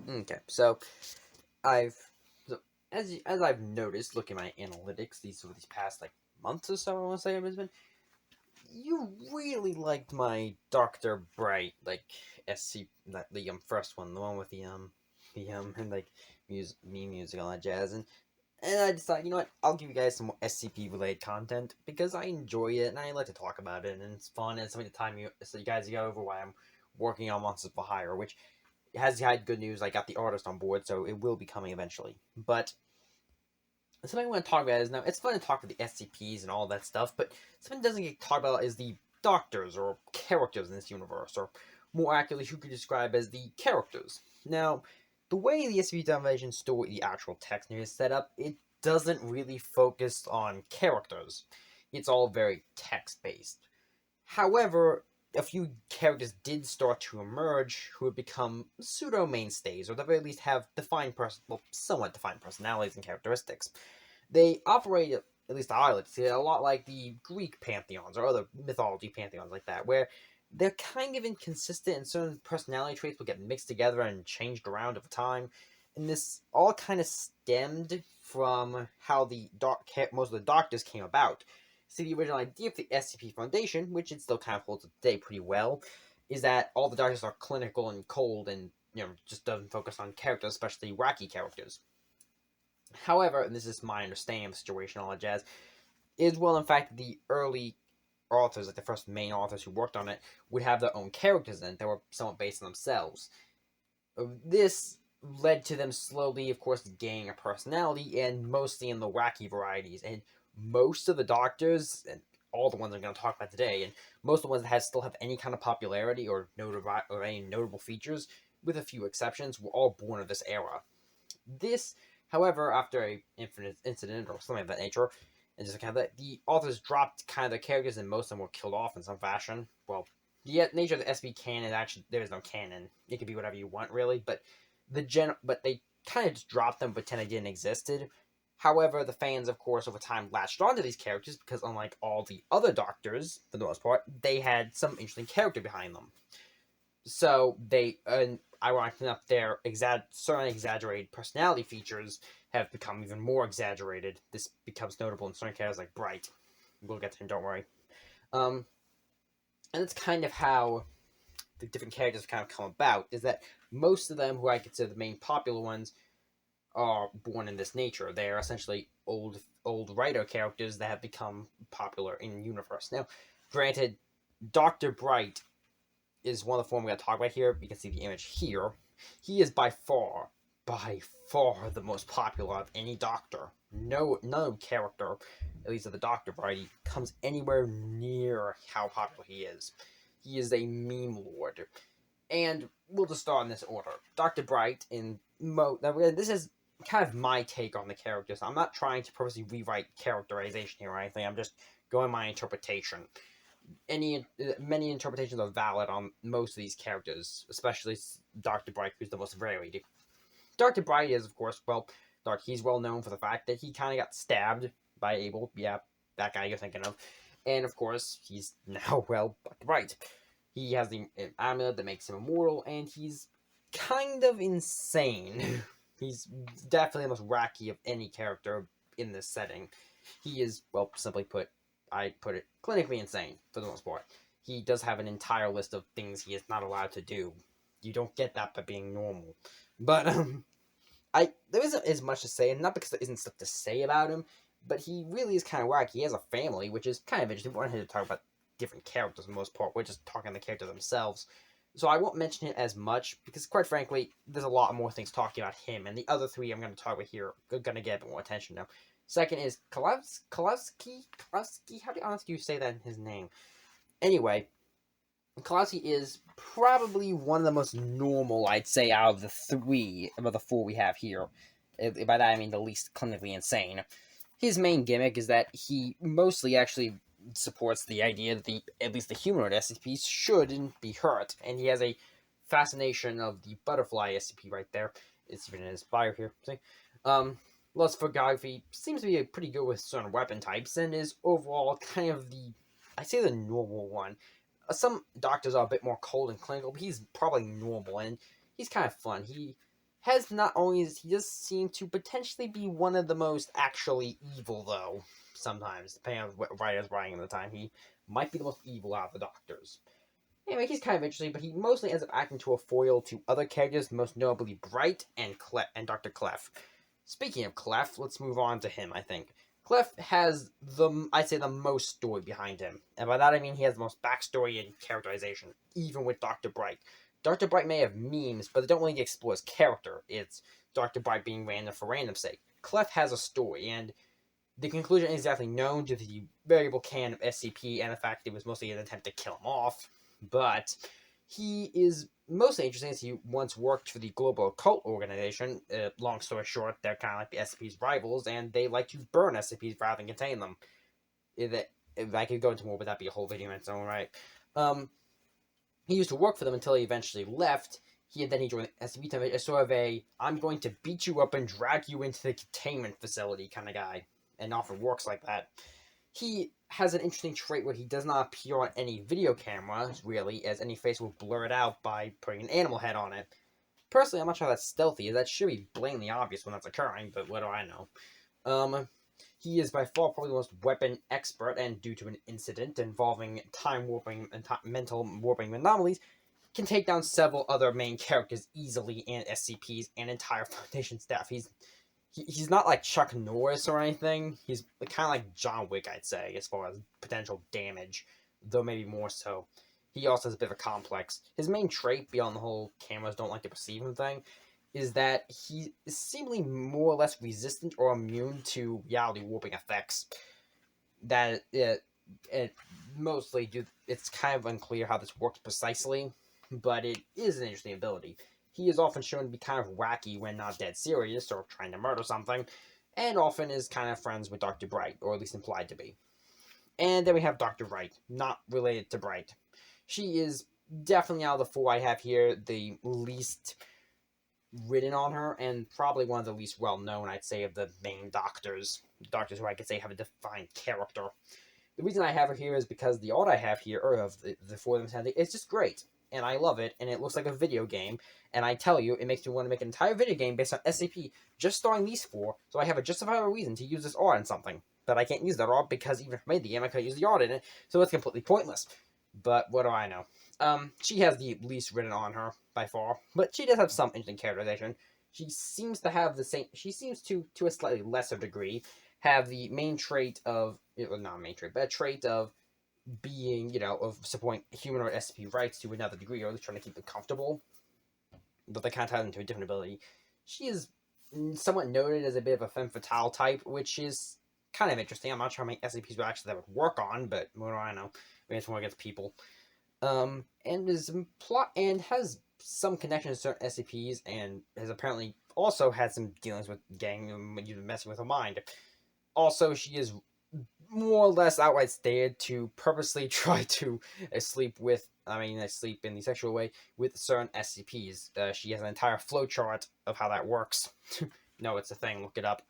Okay, so I've so as I've noticed, looking at my analytics these past like months or so, I want to say it's been. You really liked my Doctor Bright SC the first one, the one with the and like music and all that jazz, and I decided, you know what, I'll give you guys some more SCP related content because I enjoy it and I like to talk about it and it's fun and something to time you so you guys go over why I'm working on Monsters for Hire, which has had good news. I got the artist on board, so it will be coming eventually. But something I want to talk about is now it's fun to talk about the SCPs and all that stuff, but something that doesn't get talked about is the doctors or characters in this universe, or more accurately, who could describe as the characters. Now, the way the SCP Foundation story, the actual text here is set up, it doesn't really focus on characters. It's all very text based. However, a few characters did start to emerge who would become pseudo mainstays, or at the very least have somewhat defined personalities and characteristics. They operate, at least I like to see it, a lot like the Greek pantheons or other mythology pantheons like that, where they're kind of inconsistent and certain personality traits will get mixed together and changed around over time. And this all kind of stemmed from how most of the doctors came about. See, the original idea of the SCP Foundation, which it still kind of holds today pretty well, is that all the doctors are clinical and cold and, just doesn't focus on characters, especially wacky characters. However, and this is my understanding of the situation, all that jazz, is well, in fact, the early authors, like the first main authors who worked on it, would have their own characters in it that were somewhat based on themselves. This led to them slowly, of course, gaining a personality, and mostly in the wacky varieties. And most of the doctors, and all the ones I'm going to talk about today, and most of the ones that still have any kind of popularity or any notable features, with a few exceptions, were all born of this era. This, however, after a infinite incident or something of that nature, and just kind of that, the authors dropped kind of the characters, and most of them were killed off in some fashion. Well, the nature of the SB canon, actually, there is no canon. It could be whatever you want, really. But but they kind of just dropped them, pretend they didn't existed. However, the fans, of course, over time latched onto these characters because, unlike all the other Doctors, for the most part, they had some interesting character behind them. So they, ironically enough, their certain exaggerated personality features have become even more exaggerated. This becomes notable in certain characters like Bright. We'll get to him, don't worry. Um, and it's kind of how the different characters kind of come about, is that most of them, who I consider the main popular ones, are born in this nature. They are essentially old writer characters that have become popular in the universe. Now, granted, Dr. Bright is one of the forms we're going to talk about here. You can see the image here. He is by far the most popular of any Doctor. No character, at least of the Doctor variety, comes anywhere near how popular he is. He is a meme lord. And we'll just start in this order. Dr. Bright this is kind of my take on the characters. I'm not trying to purposely rewrite characterization here or anything. I'm just going my interpretation. Many interpretations are valid on most of these characters, especially Dr. Bright, who's the most varied. Dr. Bright is, of course, he's well known for the fact that he kind of got stabbed by Abel. Yeah, that guy you're thinking of. And, of course, he's now, Dr. Bright. He has the amulet that makes him immortal, and he's kind of insane. He's definitely the most wacky of any character in this setting. He is, simply put, I put it clinically insane for the most part. He does have an entire list of things he is not allowed to do. You don't get that by being normal. But there isn't as much to say, and not because there isn't stuff to say about him, but he really is kind of wacky. He has a family, which is kind of interesting. We're not here to talk about different characters for the most part. We're just talking the characters themselves. So I won't mention it as much, because quite frankly, there's a lot more things talking about him, and the other three I'm going to talk about here are going to get a bit more attention now. Second is Kalowski? How do you say that in his name? Anyway, Kalowski is probably one of the most normal, I'd say, out of the four we have here. By that I mean the least clinically insane. His main gimmick is that he mostly actually supports the idea that at least the humanoid SCPs shouldn't be hurt, and he has a fascination of the butterfly SCP right there. It's even in his bio here. See? Lust photography seems to be pretty good with certain weapon types, and is overall kind of the normal one. Some doctors are a bit more cold and clinical, but he's probably normal, and he's kind of fun. He has not only he does seem to potentially be one of the most actually evil, though. Sometimes, depending on what writer's writing at the time, he might be the most evil out of the Doctors. Anyway, he's kind of interesting, but he mostly ends up acting to a foil to other characters, most notably Bright and Dr. Clef. Speaking of Clef, let's move on to him, I think. Clef has I'd say, the most story behind him. And by that I mean he has the most backstory and characterization, even with Dr. Bright. Dr. Bright may have memes, but they don't really explore his character. It's Dr. Bright being random for random's sake. Clef has a story, and the conclusion is exactly known to the variable can of SCP and the fact it was mostly an attempt to kill him off. But he is mostly interesting as he once worked for the Global Occult Organization. Long story short, they're kind of like the SCP's rivals, and they like to burn SCPs rather than contain them. If I could go into more, but that'd be a whole video in its own right. He used to work for them until he eventually left. He joined the SCP as sort of a I'm going to beat you up and drag you into the containment facility kind of guy, and often works like that. He has an interesting trait where he does not appear on any video cameras, really, as any face will blur it out by putting an animal head on it. Personally, I'm not sure that's stealthy, as that should be blatantly obvious when that's occurring, but what do I know? He is by far probably the most weapon expert, and due to an incident involving time warping and mental warping anomalies, can take down several other main characters easily, and SCPs and entire Foundation staff. He's not like Chuck Norris or anything. He's kind of like John Wick, I'd say, as far as potential damage, though maybe more so. He also has a bit of a complex. His main trait, beyond the whole cameras don't like to perceive him thing, is that he is seemingly more or less resistant or immune to reality warping effects. That it mostly it's kind of unclear how this works precisely, but it is an interesting ability. He is often shown to be kind of wacky when not dead serious or trying to murder something, and often is kind of friends with Dr. Bright, or at least implied to be. And then we have Dr. Wright, not related to Bright. She is definitely out of the four I have here the least written on her, and probably one of the least well known, I'd say, of the main doctors. Doctors who I could say have a defined character. The reason I have her here is because the art I have here, or of the four of them, it's just great. And I love it, and it looks like a video game. And I tell you, it makes me want to make an entire video game based on SCP just starring these four, so I have a justifiable reason to use this art in something. But I can't use that art because even if I made the game, I couldn't use the art in it, so it's completely pointless. But what do I know? She has the least written on her, by far, but she does have some interesting characterization. She seems to have the same, she seems to a slightly lesser degree, have the main trait of, well, not main trait, but a trait of being, of supporting human or SCP rights to another degree, or at least trying to keep them comfortable, but they kind of tie them to a different ability. She is somewhat noted as a bit of a femme fatale type, which is kind of interesting. I'm not sure how many SCPs would actually that would work on, but what do I know? We have to work against people. And is plot and has some connection to certain SCPs, and has apparently also had some dealings with gang and messing with her mind. Also, she is more or less outright stated to purposely try to sleep in the sexual way with certain SCPs. She has an entire flowchart of how that works. No, it's a thing. Look it up.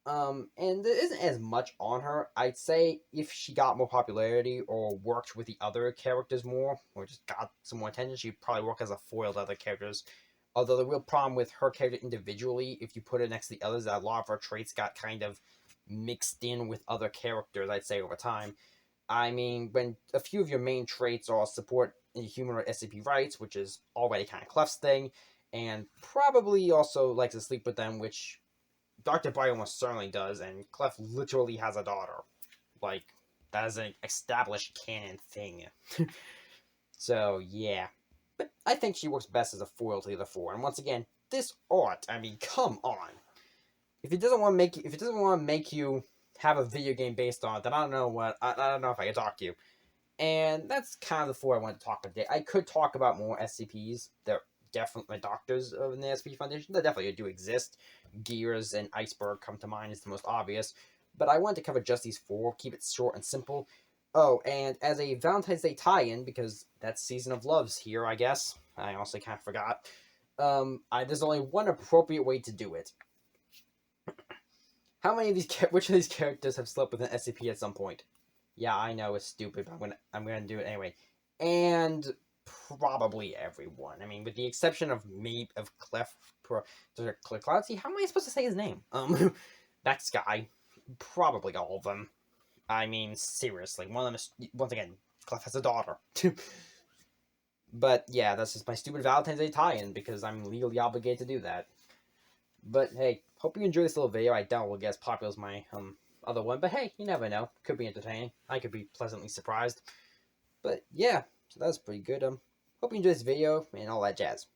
And there isn't as much on her. I'd say if she got more popularity or worked with the other characters more, or just got some more attention, she'd probably work as a foil to other characters. Although the real problem with her character individually, if you put it next to the others, that a lot of her traits got kind of mixed in with other characters, I'd say, over time. I mean, when a few of your main traits are support human or SCP rights, which is already kind of Clef's thing, and probably also likes to sleep with them, which Dr. Bright almost certainly does, and Clef literally has a daughter. Like, that is an established canon thing. So, yeah. But I think she works best as a foil to the other four. And once again, this art, I mean, come on. If it doesn't want to make you have a video game based on it, then I don't know if I can talk to you. And that's kind of the four I want to talk about today. I could talk about more SCPs. They're definitely doctors of the SCP Foundation. They definitely do exist. Gears and Iceberg come to mind as the most obvious. But I wanted to cover just these four, keep it short and simple. Oh, and as a Valentine's Day tie-in, because that's Season of Love's here, I guess. I honestly kind of forgot. There's only one appropriate way to do it. Which of these characters have slept with an SCP at some point? Yeah, I know it's stupid, but I'm gonna do it anyway. And probably everyone. I mean, with the exception of me, of Clef, Cloudsy. How am I supposed to say his name? That guy. Probably all of them. I mean, seriously, one of them is, once again, Clef has a daughter. But yeah, that's just my stupid Valentine's Day tie-in because I'm legally obligated to do that. But hey, hope you enjoy this little video. I doubt we'll get as popular as my other one, but hey, you never know. Could be entertaining. I could be pleasantly surprised. But yeah, so that's pretty good. Hope you enjoyed this video and all that jazz.